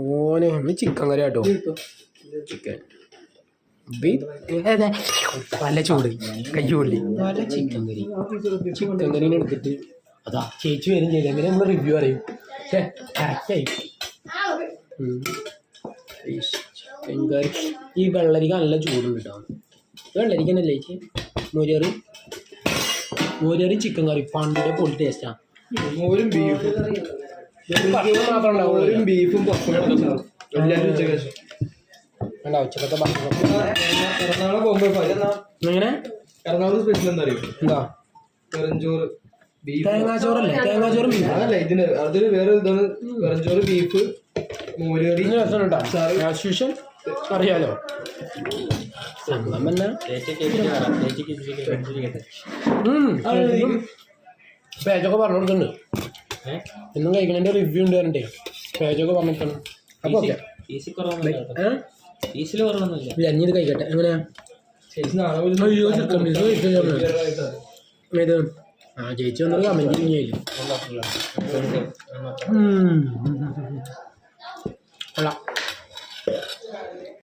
ഓന് ഒന്ന് ചിക്കൻ കറി കേട്ടോ. ചിക്കൻ നല്ല ചൂട് കയ്യുള്ളി നല്ല ചിക്കൻ കറി. ചിക്കൻ കറീനെ എടുത്തിട്ട് അതാ ചേച്ചി വരും ചെയ്ത് എങ്ങനെ നമ്മൾ റിവ്യൂ അറിയും. കറക്റ്റായി ചിക്കൻ കറി. ഈ വെള്ളരിക്ക നല്ല ചൂടുണ്ട് കേട്ടോ. വെള്ളരിക്ക തന്നെ ചേച്ചി മോരറി ചിക്കൻ കറി പണ്ടിന്റെ പൊളി ടേസ്റ്റാ. മോരും ബീഫും ബീഫും ഉച്ചക്കത്തെ എറണാകുളം പോകുമ്പോ എങ്ങനെ എറണാകുളം സ്പെഷ്യൽ എന്താ അറിയോ? എന്താ വെറഞ്ചോറ് തേങ്ങാച്ചോറല്ലേ? തേങ്ങാച്ചോറും ബീഫ് അതല്ല, അതിന് വേറെ ഇതാണ്. വെറഞ്ചോറ് ബീഫ് മോരുകറി രസമുണ്ടാ അറിയാലോ. സംഭവം തന്നെ പേജൊക്കെ പറഞ്ഞു കൊടുക്കുന്നുണ്ട്. എന്നും കഴിക്കണതിന്റെ റിവ്യൂ ഉണ്ട് പറഞ്ഞിട്ടേ പേജൊക്കെ പറഞ്ഞിട്ടാണ്. അപ്പൊ അഞ്ഞത് കഴിക്കട്ടെ. എങ്ങനെയാ ഇത്? ആ ചേച്ചി വന്നത് കമന്റ് ചെയ്യില്ല.